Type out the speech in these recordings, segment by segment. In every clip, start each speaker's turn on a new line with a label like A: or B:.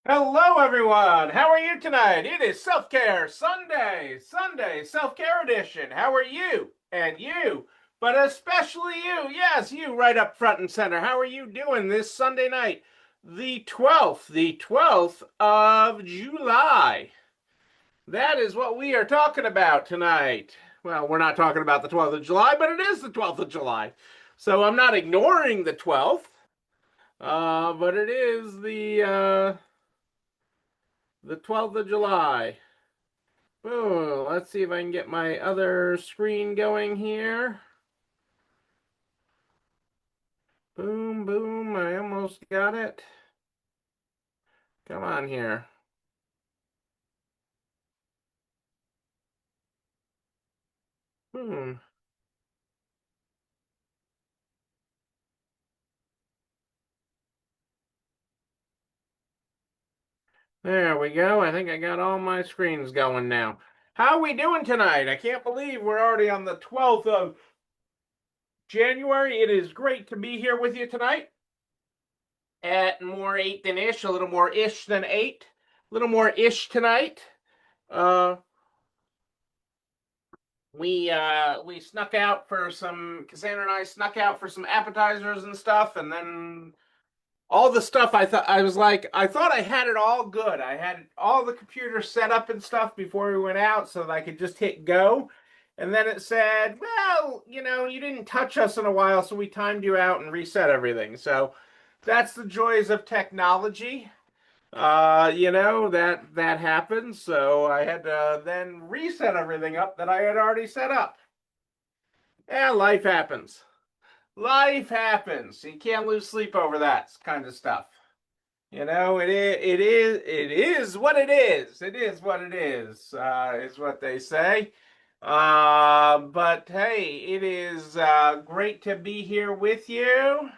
A: Hello, everyone. How are you tonight? It is Self-Care Sunday Self-Care Edition. How are you? And you, but especially you. Yes, you right up front and center. How are you doing this Sunday night? The 12th of July. That is what we are talking about tonight. Well, we're not talking about the 12th of July, but it is the 12th of July. So I'm not ignoring the 12th, but it is the 12th of July. Oh, let's see if I can get my other screen going here. Boom, boom. I almost got it. Come on here. Boom. There we go. I think I got all my screens going now. How are we doing tonight? I can't believe we're already on the 12th of January. It is great to be here with you tonight at more 8 than ish, a little more ish than 8. A little more ish tonight. Uh, we snuck out for some Cassandra and I snuck out for some appetizers and stuff, and then all the stuff I thought I had it all good. I had all the computers set up and stuff before we went out so that I could just hit go. And then it said, well, you didn't touch us in a while, so we timed you out and reset everything. So that's the joys of technology. That happens, so I had to then reset everything up that I had already set up. Yeah, life happens. Life happens. You can't lose sleep over that kind of stuff. It is what it is. It is what it is what they say. But hey, it is great to be here with you.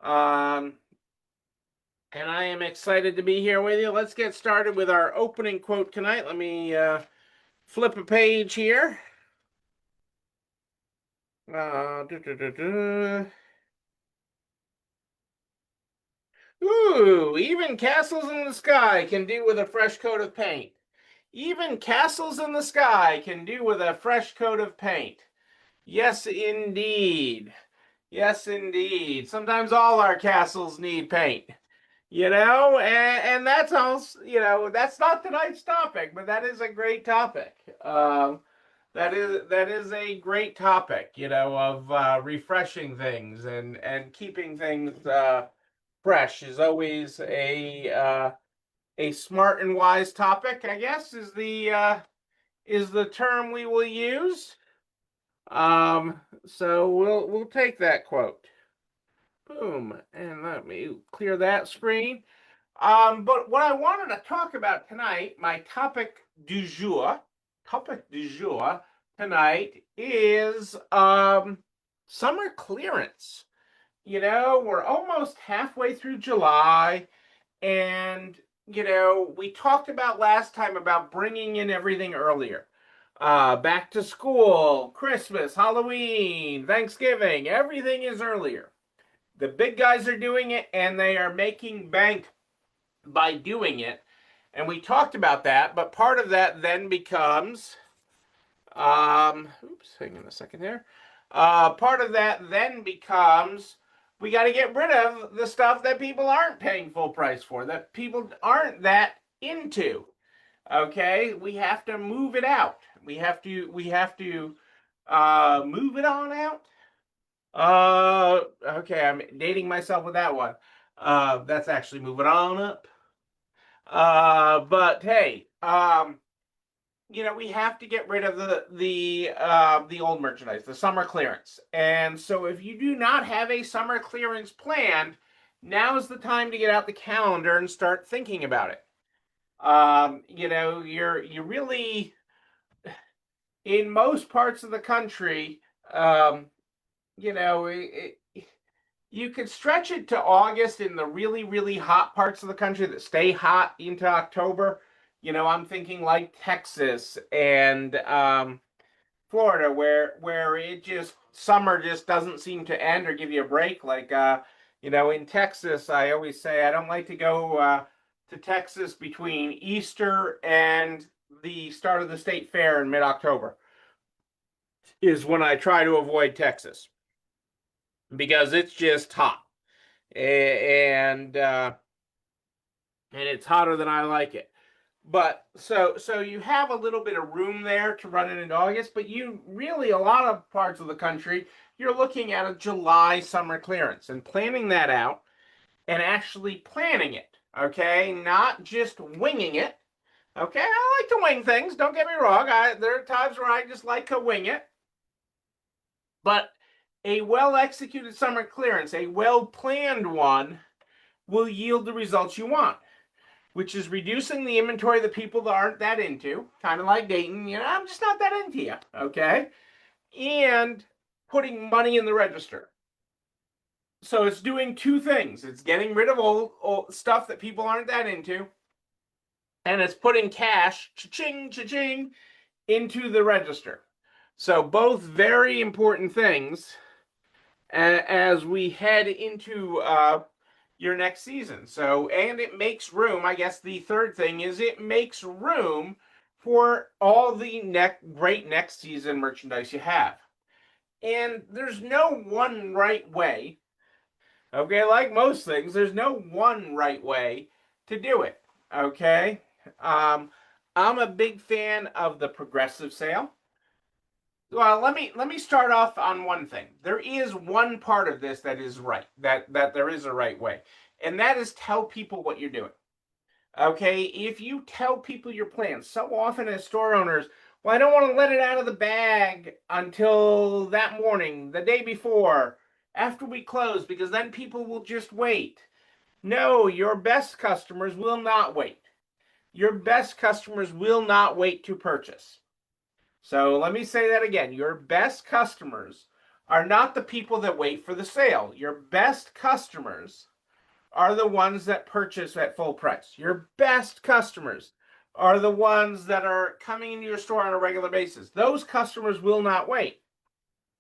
A: Um, and I am excited to be here with you. Let's get started with our opening quote tonight. Let me flip a page here. Uh, duh, duh, duh, duh. Ooh, even castles in the sky can do with a fresh coat of paint. Even castles in the sky can do with a fresh coat of paint. Yes, indeed. Yes, indeed. Sometimes all our castles need paint. And that's also, that's not tonight's topic, but that is a great topic. That is a great topic, of refreshing things and keeping things fresh is always a smart and wise topic, I guess, is the term we will use. So we'll take that quote. Boom, and let me clear that screen. But what I wanted to talk about tonight, my topic du jour tonight is summer clearance. We're almost halfway through July, and we talked about last time about bringing in everything earlier. Back to school, Christmas, Halloween, Thanksgiving, everything is earlier. The big guys are doing it, and they are making bank by doing it. And we talked about that, but part of that then becomes, oops, hang on a second here. Part of that then becomes we got to get rid of the stuff that people aren't paying full price for, that people aren't that into. Okay, we have to move it out. We have to move it on out. Okay, I'm dating myself with that one. That's actually moving on up. But hey, we have to get rid of the old merchandise, the summer clearance. And so if you do not have a summer clearance planned, now is the time to get out the calendar and start thinking about it. You're really in most parts of the country, you know, you could stretch it to August in the really, really hot parts of the country that stay hot into October. I'm thinking like Texas and Florida, where it just summer just doesn't seem to end or give you a break. Like in Texas, I always say I don't like to go to Texas between Easter and the start of the state fair in mid-October is when I try to avoid Texas because it's just hot and it's hotter than I like it. But so you have a little bit of room there to run it in August, but you really a lot of parts of the country you're looking at a July summer clearance and planning that out and actually planning it, okay? Not just winging it. Okay, I like to wing things, don't get me wrong. There are times where I just like to wing it. But a well-executed summer clearance, a well-planned one, will yield the results you want, which is reducing the inventory of the people that aren't that into, kind of like dating, I'm just not that into you, okay? And putting money in the register. So it's doing two things. It's getting rid of old stuff that people aren't that into, and it's putting cash, cha-ching, cha-ching, into the register. So both very important things as we head into your next season. So, and it makes room. I guess the third thing is it makes room for all the great next season merchandise you have. And there's no one right way. Okay, like most things, there's no one right way to do it. Okay, I'm a big fan of the progressive sale. Well, let me start off on one thing. There is one part of this that is right, that there is a right way, and that is tell people what you're doing. Okay, if you tell people your plans, so often as store owners, well, I don't want to let it out of the bag until that morning, the day before, after we close, because then people will just wait. No, your best customers will not wait. Your best customers will not wait to purchase. So let me say that again. Your best customers are not the people that wait for the sale. Your best customers are the ones that purchase at full price. Your best customers are the ones that are coming into your store on a regular basis. Those customers will not wait.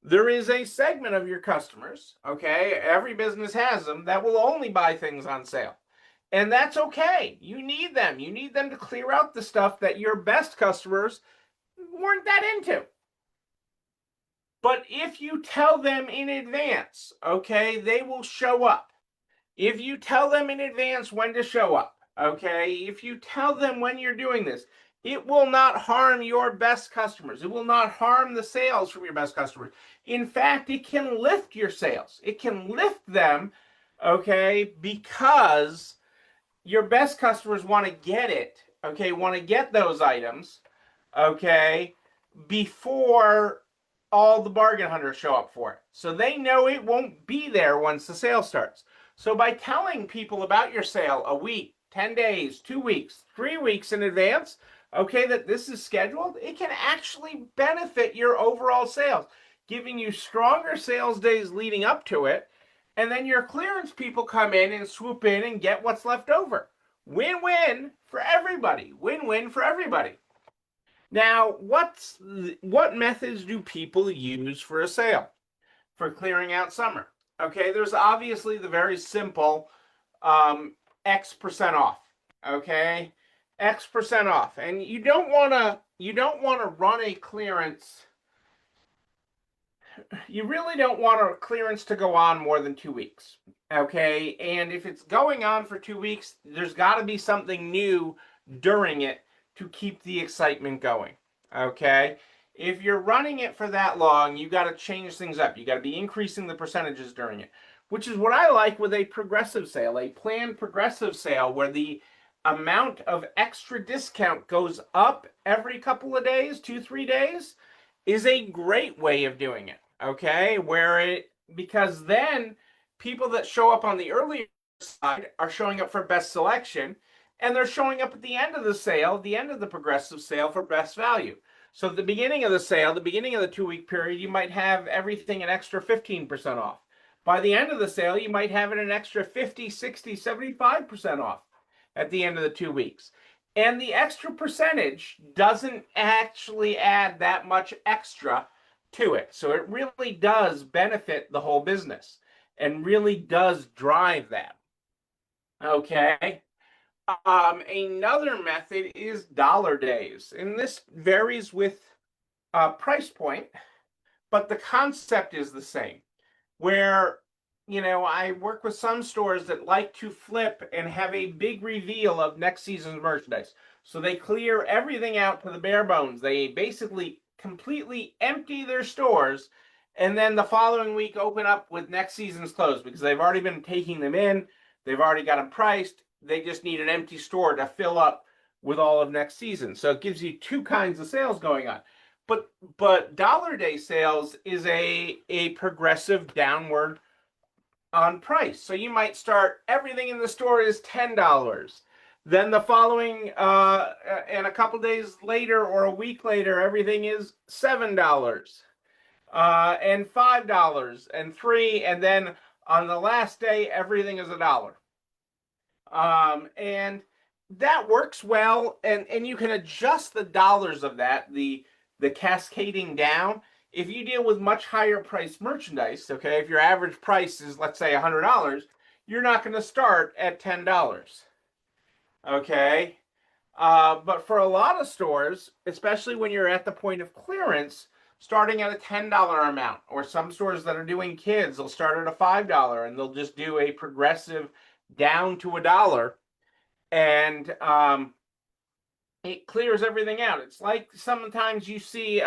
A: There is a segment of your customers, okay, every business has them, that will only buy things on sale. And that's okay. You need them. You need them to clear out the stuff that your best customers weren't that into. But if you tell them in advance, okay, they will show up. If you tell them in advance when to show up, okay, if you tell them when you're doing this, it will not harm your best customers. It will not harm the sales from your best customers. In fact, it can lift your sales. It can lift them, okay, because your best customers want to get it, okay, want to get those items, okay, before all the bargain hunters show up for it. So they know it won't be there once the sale starts. So by telling people about your sale a week, 10 days, 2 weeks, 3 weeks in advance, okay, that this is scheduled, it can actually benefit your overall sales, giving you stronger sales days leading up to it. And then your clearance people come in and swoop in and get what's left over. Win-win for everybody. Win-win for everybody. Now, what methods do people use for a sale, for clearing out summer? Okay, there's obviously the very simple X% off. Okay, X% off, and you don't want to run a clearance. You really don't want a clearance to go on more than 2 weeks. Okay, and if it's going on for 2 weeks, there's got to be something new during it to keep the excitement going. Okay, if you're running it for that long, you got to change things up. You got to be increasing the percentages during it, which is what I like with a progressive sale, a planned progressive sale where the amount of extra discount goes up every couple of days, 2-3 days, is a great way of doing it. Okay, because then people that show up on the earlier side are showing up for best selection, and they're showing up at the end of the sale, the end of the progressive sale, for best value. So at the beginning of the sale, the beginning of the 2-week period, you might have everything an extra 15% off. By the end of the sale, you might have it an extra 50, 60, 75% off at the end of the 2 weeks. And the extra percentage doesn't actually add that much extra to it. So it really does benefit the whole business and really does drive that. Okay. Another method is dollar days, and this varies with price point, but the concept is the same. Where, I work with some stores that like to flip and have a big reveal of next season's merchandise. So they clear everything out to the bare bones. They basically completely empty their stores and then the following week open up with next season's clothes because they've already been taking them in, they've already got them priced. They just need an empty store to fill up with all of next season. So it gives you two kinds of sales going on. But dollar day sales is a progressive downward on price. So you might start everything in the store is $10. Then the following and a couple days later or a week later, everything is $7 and $5 and $3, and then on the last day, everything is $1. And that works well, and you can adjust the dollars of that, the cascading down. If you deal with much higher price merchandise, okay, if your average price is, let's say, $100, you're not going to start at $10. Okay. But for a lot of stores, especially when you're at the point of clearance, starting at a $10 amount, or some stores that are doing kids, they'll start at a $5 and they'll just do a progressive down to $1. And it clears everything out. It's like sometimes you see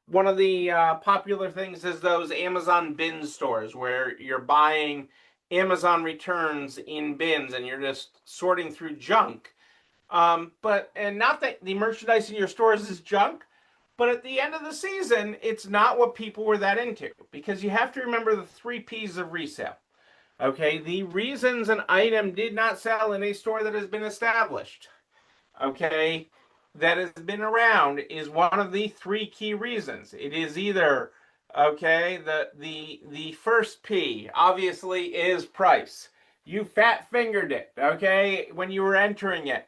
A: one of the popular things is those Amazon bin stores where you're buying Amazon returns in bins and you're just sorting through junk. And not that the merchandise in your stores is junk, but at the end of the season, it's not what people were that into because you have to remember the three P's of resale. Okay, the reasons an item did not sell in a store that has been established, okay, that has been around is one of the three key reasons. It is either, okay, the first P obviously is price. You fat fingered it, okay, when you were entering it,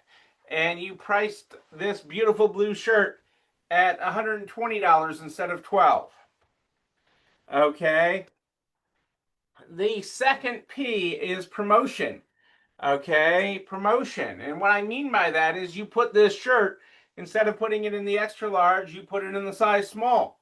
A: and you priced this beautiful blue shirt at $120 instead of 12. Okay. The second P is promotion. Okay, promotion. And what I mean by that is you put this shirt, instead of putting it in the extra large, you put it in the size small.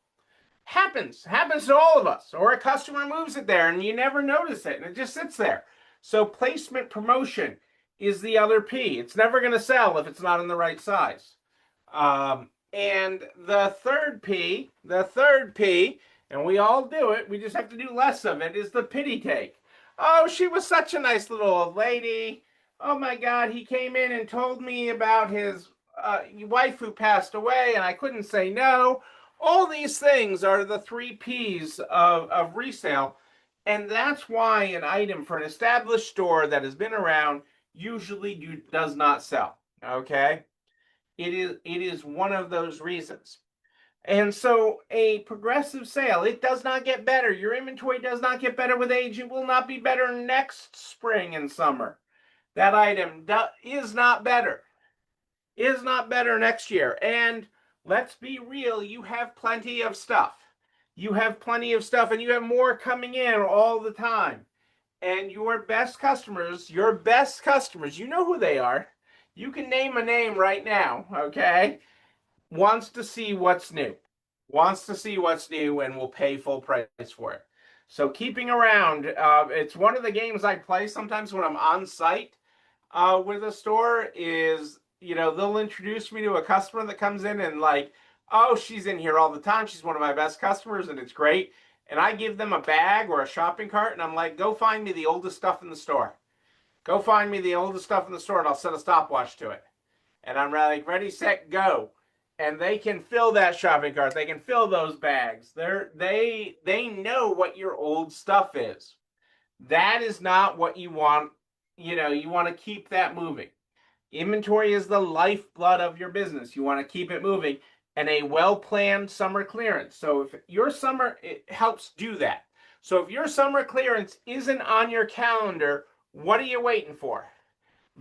A: Happens to all of us. Or a customer moves it there and you never notice it and it just sits there. So placement promotion is the other P. It's never going to sell if it's not in the right size. And the third P, and we all do it, we just have to do less of it, is the pity take. Oh, she was such a nice little old lady. Oh my God, he came in and told me about his wife who passed away, and I couldn't say no. All these things are the three P's of resale. And that's why an item for an established store that has been around usually does not sell. Okay? It is one of those reasons. And so a progressive sale, it does not get better. Your inventory does not get better with age. It will not be better next spring and summer. That item is not better. Is not better next year. And let's be real, you have plenty of stuff. You have plenty of stuff and you have more coming in all the time. And your best customers, you know who they are. You can name a name right now, okay? Wants to see what's new, wants to see what's new, and will pay full price for it. So keeping around, it's one of the games I play sometimes when I'm on site with a store. Is they'll introduce me to a customer that comes in and like, oh, she's in here all the time. She's one of my best customers, and it's great. And I give them a bag or a shopping cart, and I'm like, go find me the oldest stuff in the store. Go find me the oldest stuff in the store, and I'll set a stopwatch to it. And I'm like, ready, set, go, and they can fill that shopping cart. They can fill those bags. They know what your old stuff is. That is not what you want. You want to keep that moving. Inventory is the lifeblood of your business. You want to keep it moving, and a well-planned summer clearance. So if your summer, it helps do that. So if your summer clearance isn't on your calendar, what are you waiting for?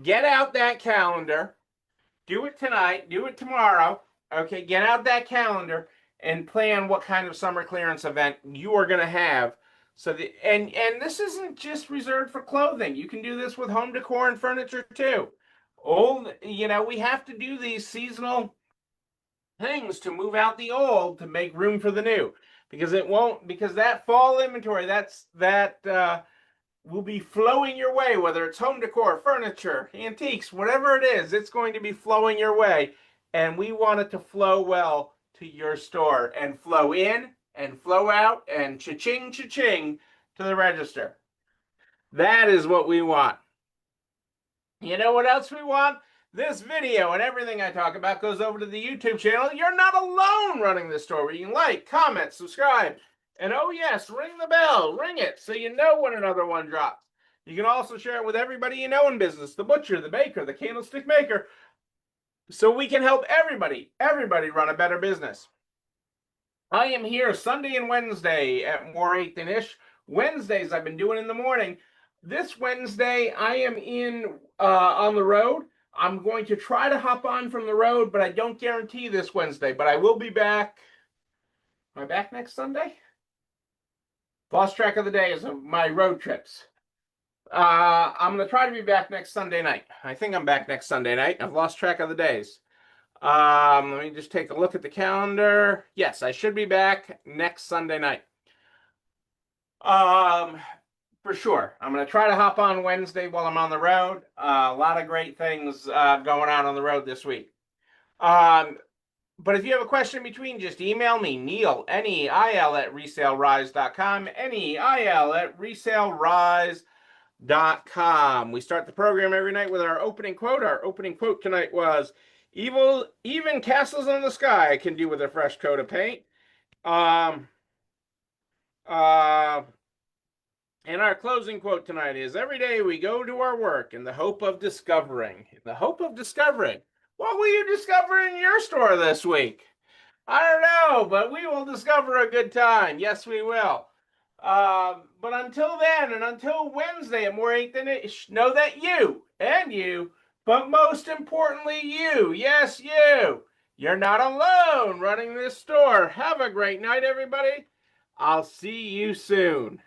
A: Get out that calendar. Do it tonight. Do it tomorrow. Okay, get out that calendar and plan what kind of summer clearance event you are going to have. And this isn't just reserved for clothing. You can do this with home decor and furniture too. Old, we have to do these seasonal things to move out the old to make room for the new, because it won't, because that fall inventory, that will be flowing your way, whether it's home decor, furniture, antiques, whatever it is, it's going to be flowing your way. And we want it to flow well to your store and flow in and flow out and cha-ching, cha-ching to the register. That is what we want. You know what else we want? This video and everything I talk about goes over to the YouTube channel. You're not alone running this store, where you can like, comment, subscribe, and oh yes, ring the bell, ring it, so you know when another one drops. You can also share it with everybody you know in business, the butcher, the baker, the candlestick maker, so we can help everybody run a better business. I am here Sunday and Wednesday at More 8th-ish. Wednesdays I've been doing in the morning. This Wednesday I am in on the road. I'm going to try to hop on from the road, but I don't guarantee this Wednesday. But I will be back. Am I back next Sunday? Lost track of the days of my road trips. I'm going to try to be back next Sunday night. I think I'm back next Sunday night. I've lost track of the days. Let me just take a look at the calendar. Yes, I should be back next Sunday night. For sure. I'm going to try to hop on Wednesday while I'm on the road. A lot of great things going on the road this week. But if you have a question in between, just email me, Neil, Neil at resalerise.com, Neil at resalerise.com. We start the program every night with our opening quote. Our opening quote tonight was, even castles in the sky can do with a fresh coat of paint. And our closing quote tonight is, every day we go to our work in the hope of discovering. In the hope of discovering. What will you discover in your store this week? I don't know, but we will discover a good time. Yes, we will. But until then, and until Wednesday at More 8th-ish, know that you, but most importantly you, yes, you're not alone running this store. Have a great night, everybody. I'll see you soon.